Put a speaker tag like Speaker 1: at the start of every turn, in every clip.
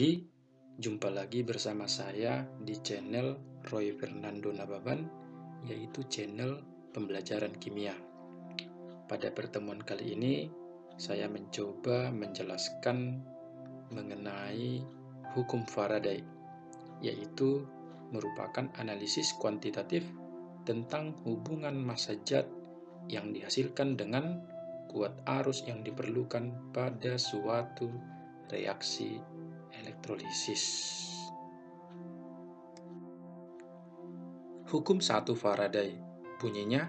Speaker 1: kembali, jumpa lagi bersama saya di channel Roy Fernando Nababan, yaitu channel pembelajaran kimia. Pada pertemuan kali ini, saya mencoba menjelaskan mengenai hukum Faraday, yaitu merupakan analisis kuantitatif tentang hubungan massa zat yang dihasilkan dengan kuat arus yang diperlukan pada suatu reaksi elektrolisis. Hukum 1 Faraday bunyinya,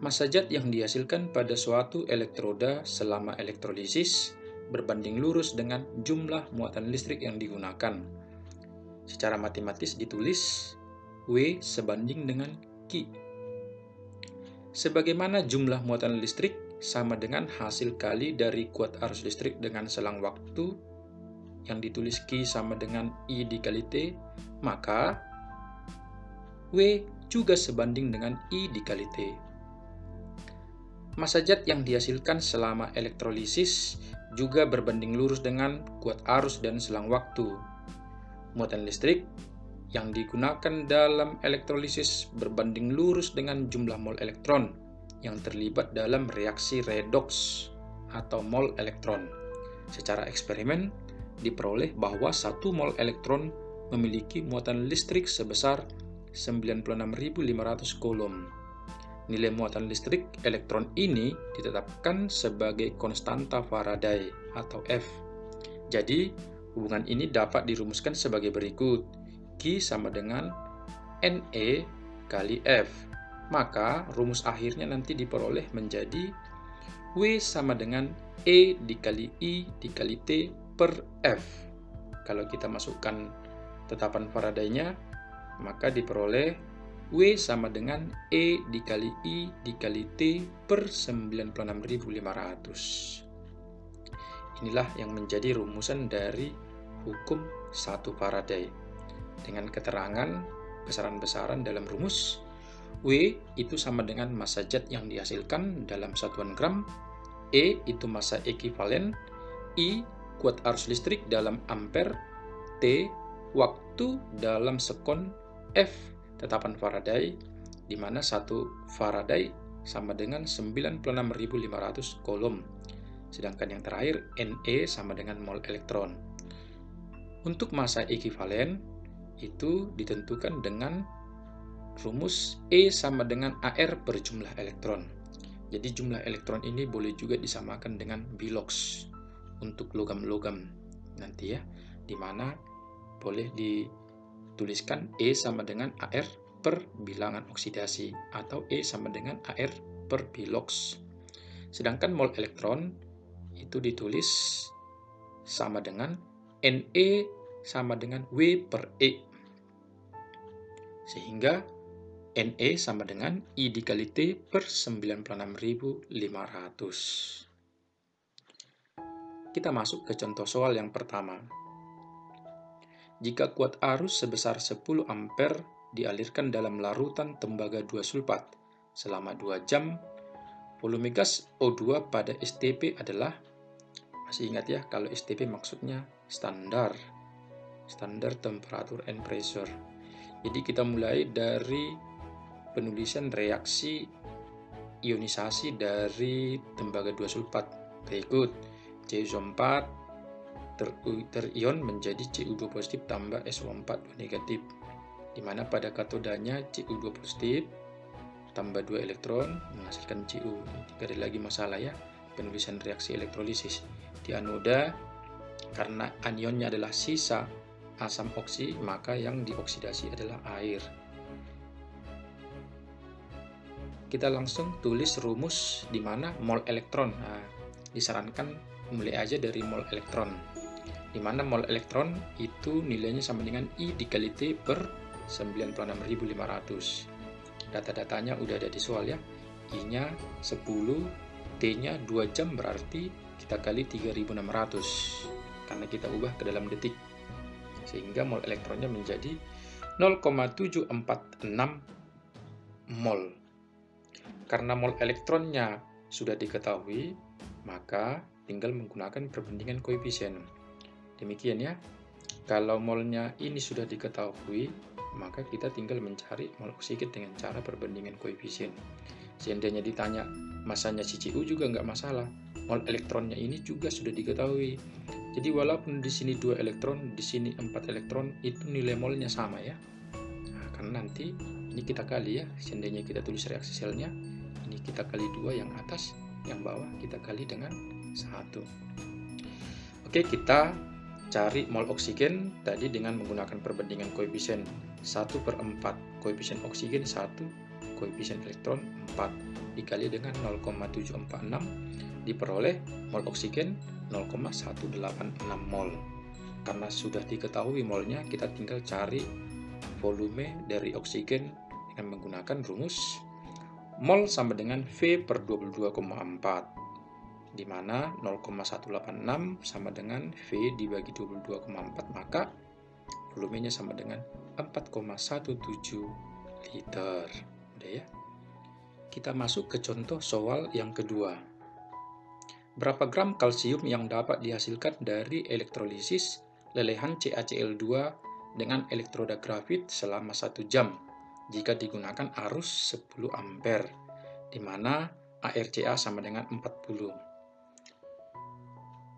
Speaker 1: massa zat yang dihasilkan pada suatu elektroda selama elektrolisis berbanding lurus dengan jumlah muatan listrik yang digunakan. Secara matematis ditulis W sebanding dengan Q. Sebagaimana jumlah muatan listrik sama dengan hasil kali dari kuat arus listrik dengan selang waktu yang ditulis Q sama dengan I dikali T, maka W juga sebanding dengan I dikali T. Massa zat yang dihasilkan selama elektrolisis juga berbanding lurus dengan kuat arus dan selang waktu. Muatan listrik yang digunakan dalam elektrolisis berbanding lurus dengan jumlah mol elektron yang terlibat dalam reaksi redox atau mol elektron. Secara eksperimen, diperoleh bahwa 1 mol elektron memiliki muatan listrik sebesar 96.500 coulomb. Nilai muatan listrik elektron ini ditetapkan sebagai konstanta Faraday atau F. Jadi, hubungan ini dapat dirumuskan sebagai berikut. Q sama dengan Ne kali F. Maka, rumus akhirnya nanti diperoleh menjadi W sama dengan E dikali I dikali T per F. Kalau kita masukkan tetapan Faraday-nya, maka diperoleh W sama dengan E dikali I dikali T per 96.500. Inilah yang menjadi rumusan dari hukum 1 Faraday. Dengan keterangan besaran-besaran dalam rumus, W itu sama dengan massa zat yang dihasilkan dalam satuan gram, E itu massa ekivalen, I kuat arus listrik dalam ampere, T waktu dalam sekon, F tetapan Faraday, di mana 1 Faraday sama dengan 96.500 coulomb. Sedangkan yang terakhir, Ne sama dengan mol elektron. Untuk massa ekivalen, itu ditentukan dengan rumus E sama dengan AR per jumlah elektron. Jadi jumlah elektron ini boleh juga disamakan dengan Bilox untuk logam-logam nanti ya, di mana boleh dituliskan E sama dengan AR per bilangan oksidasi atau E sama dengan AR per Bilox. Sedangkan mol elektron itu ditulis sama dengan Ne sama dengan W per E. Sehingga Ne sama dengan I dikali T per 96.500. Kita masuk ke contoh soal yang pertama. Jika kuat arus sebesar 10 ampere dialirkan dalam larutan tembaga 2 sulfat selama 2 jam, volume gas O2 pada STP adalah, masih ingat ya, kalau STP maksudnya standar temperature and pressure. Jadi kita mulai dari penulisan reaksi ionisasi dari tembaga 2 sulfat. Berikut, CuSO4 terion menjadi Cu2 positif tambah SO4 negatif, di mana pada katodanya Cu2 positif tambah 2 elektron menghasilkan Cu. Tidak ada lagi masalah ya, penulisan reaksi elektrolisis. Di anoda, karena anionnya adalah sisa asam oksi, maka yang dioksidasi adalah air. Kita langsung tulis rumus di mana mol elektron. Nah, disarankan mulai aja dari mol elektron, di mana mol elektron itu nilainya sama dengan I dikali T per 96.500. Data-datanya udah ada di soal ya. I-nya 10, T-nya 2 jam, berarti kita kali 3.600 karena kita ubah ke dalam detik. Sehingga mol elektronnya menjadi 0,746 mol. Karena mol elektronnya sudah diketahui, maka tinggal menggunakan perbandingan koefisien, di Demikian ya. Kalau molnya ini sudah diketahui, maka kita tinggal mencari mol oksigen dengan cara perbandingan koefisien. Seandainya ditanya masanya CCU juga nggak masalah. Mol elektronnya ini juga sudah diketahui. Jadi walaupun di sini 2 elektron, di sini 4 elektron, itu nilai molnya sama ya. Nah, karena nanti ini kita kali ya, seandainya kita tulis reaksi selnya, ini kita kali 2 yang atas, yang bawah kita kali dengan 1. Oke, kita cari mol oksigen tadi dengan menggunakan perbandingan koefisien 1/4. Koefisien oksigen 1, koefisien elektron 4, dikali dengan 0,746, diperoleh mol oksigen 0,186 mol. Karena sudah diketahui molnya, kita tinggal cari volume dari oksigen dengan menggunakan rumus mol sama dengan V/22,4, di mana 0,186 sama dengan V dibagi 22,4, maka volumenya sama dengan 4,17 liter. Udah ya. Kita masuk ke contoh soal yang kedua. Berapa gram kalsium yang dapat dihasilkan dari elektrolisis lelehan CaCl2 dengan elektroda grafit selama 1 jam jika digunakan arus 10 ampere, di mana ArCa sama dengan 40.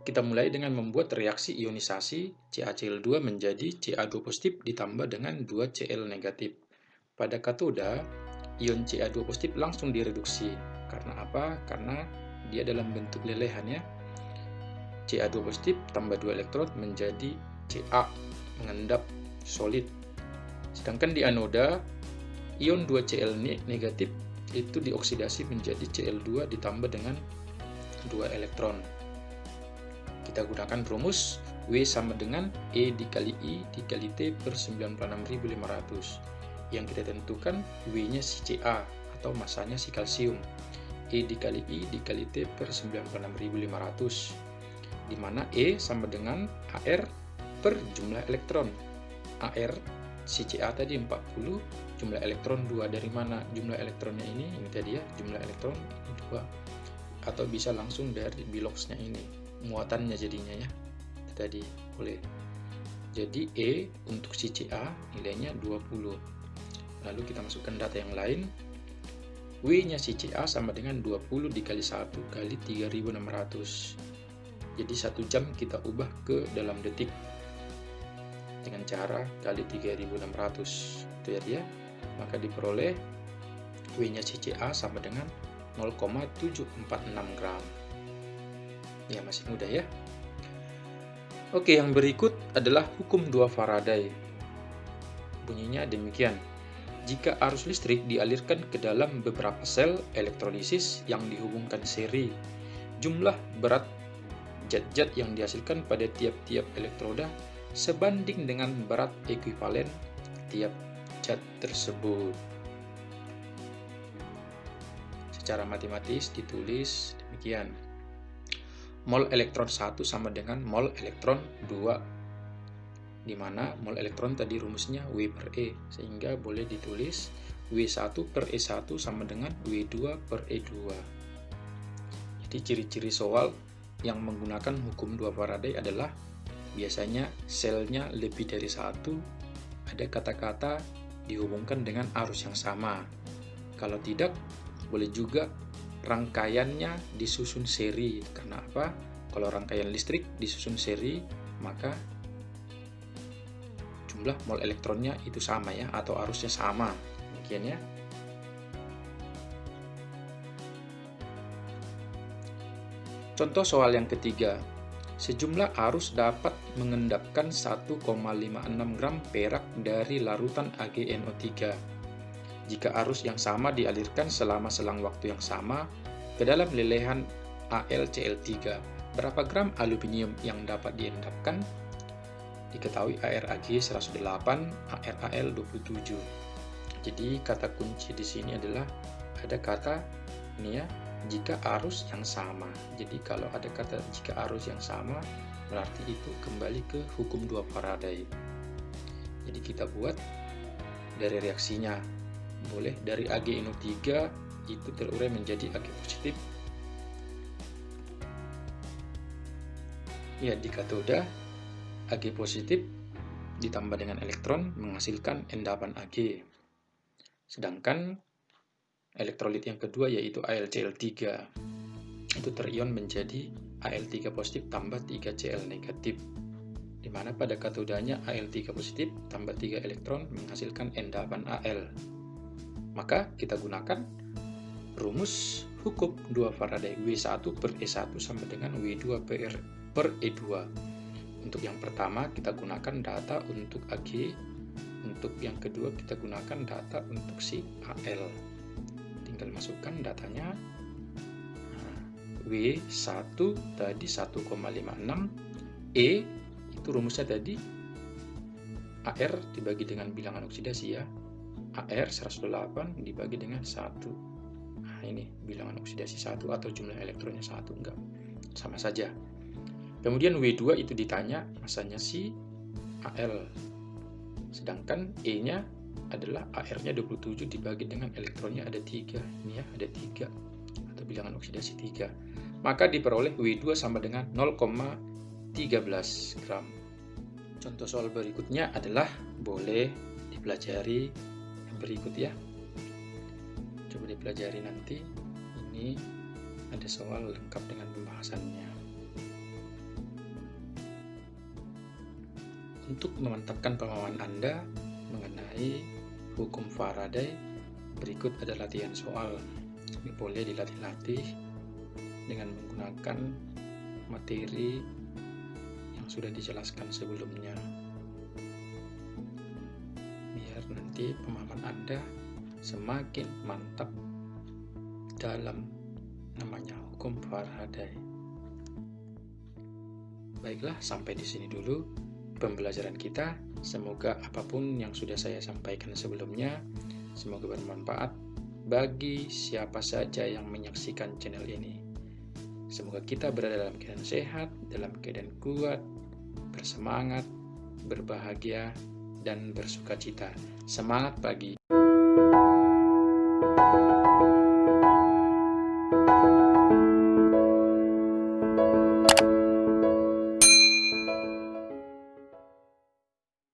Speaker 1: Kita mulai dengan membuat reaksi ionisasi CaCl2 menjadi Ca2 positif ditambah dengan 2 Cl negatif. Pada katoda, ion Ca2 positif langsung direduksi. Karena apa? Karena dia dalam bentuk lelehan ya. Ca2 positif tambah 2 elektron menjadi Ca, mengendap solid. Sedangkan di anoda, ion 2 Cl negatif itu dioksidasi menjadi Cl2 ditambah dengan 2 elektron. Kita gunakan rumus W sama dengan E dikali I dikali T per 96.500. Yang kita tentukan W-nya si Ca atau masanya si kalsium. E dikali I dikali T per 96.500. Di mana E sama dengan Ar per jumlah elektron. Ar si Ca tadi 40, jumlah elektron 2. Dari mana jumlah elektronnya ini? Ini tadi ya, jumlah elektron ini 2. Atau bisa langsung dari biloxnya ini. Muatannya jadinya ya tadi boleh. Jadi E untuk si Ca nilainya 20. Lalu kita masukkan data yang lain. W nya si Ca sama dengan 20 dikali 1 kali 3600. Jadi 1 jam kita ubah ke dalam detik dengan cara kali 3600 itu ya. Maka diperoleh W nya si Ca sama dengan 0,746 gram. Ya, masih mudah ya. Oke, yang berikut adalah hukum 2 Faraday. Bunyinya demikian. Jika arus listrik dialirkan ke dalam beberapa sel elektrolisis yang dihubungkan seri, jumlah berat zat-zat yang dihasilkan pada tiap-tiap elektroda sebanding dengan berat ekuivalen tiap zat tersebut. Secara matematis ditulis demikian. Mol elektron 1 sama dengan mol elektron 2, di mana mol elektron tadi rumusnya W per E, sehingga boleh ditulis W1 per E1 sama dengan W2 per E2. Jadi ciri-ciri soal yang menggunakan hukum 2 Faraday adalah biasanya selnya lebih dari 1, ada kata-kata dihubungkan dengan arus yang sama. Kalau tidak, boleh juga rangkaiannya disusun seri. Karena apa? Kalau rangkaian listrik disusun seri, maka jumlah mol elektronnya itu sama ya, atau arusnya sama. Demikian ya. Contoh soal yang ketiga. Sejumlah arus dapat mengendapkan 1,56 gram perak dari larutan AgNO3. Jika arus yang sama dialirkan selama selang waktu yang sama ke dalam lelehan AlCl3, berapa gram aluminium yang dapat diendapkan? Diketahui ArAg 108, ArAl 27. Jadi kata kunci di sini adalah ada kata ini ya, jika arus yang sama. Jadi kalau ada kata jika arus yang sama, berarti itu kembali ke hukum 2 Faraday. Jadi kita buat dari reaksinya. Boleh dari AgNO3 itu terurai menjadi Ag positif. Ya, di katoda Ag positif ditambah dengan elektron menghasilkan endapan Ag. Sedangkan elektrolit yang kedua yaitu AlCl3 itu terion menjadi Al3 positif tambah 3Cl negatif, di mana pada katodanya Al3 positif tambah 3 elektron menghasilkan endapan Al. Maka kita gunakan rumus hukum 2 Faraday, W1 per E1 sama dengan W2 per E2. Untuk yang pertama kita gunakan data untuk Ag, untuk yang kedua kita gunakan data untuk si Al. Tinggal masukkan datanya. W1 tadi 1,56, E itu rumusnya tadi AR dibagi dengan bilangan oksidasi ya. AR 108 dibagi dengan 1. Nah, ini bilangan oksidasi 1 atau jumlah elektronnya 1, enggak. Sama saja. Kemudian W2 itu ditanya masanya si Al. Sedangkan E-nya adalah AR-nya 27 dibagi dengan elektronnya ada 3. Ini ya, ada 3 atau bilangan oksidasi 3. Maka diperoleh W2 sama dengan 0,13 gram. Contoh soal berikutnya adalah boleh dipelajari yang berikut ya. Coba dipelajari nanti. Ini ada soal lengkap dengan pembahasannya. Untuk memantapkan pemahaman Anda mengenai hukum Faraday, berikut ada latihan soal. Ini boleh dilatih-latih dengan menggunakan materi yang sudah dijelaskan sebelumnya, biar nanti pemahaman Anda semakin mantap dalam namanya hukum Faraday. Baiklah, sampai di sini dulu pembelajaran kita. Semoga apapun yang sudah saya sampaikan sebelumnya, semoga bermanfaat bagi siapa saja yang menyaksikan channel ini. Semoga kita berada dalam keadaan sehat, dalam keadaan kuat, bersemangat, berbahagia, dan bersukacita. Semangat pagi!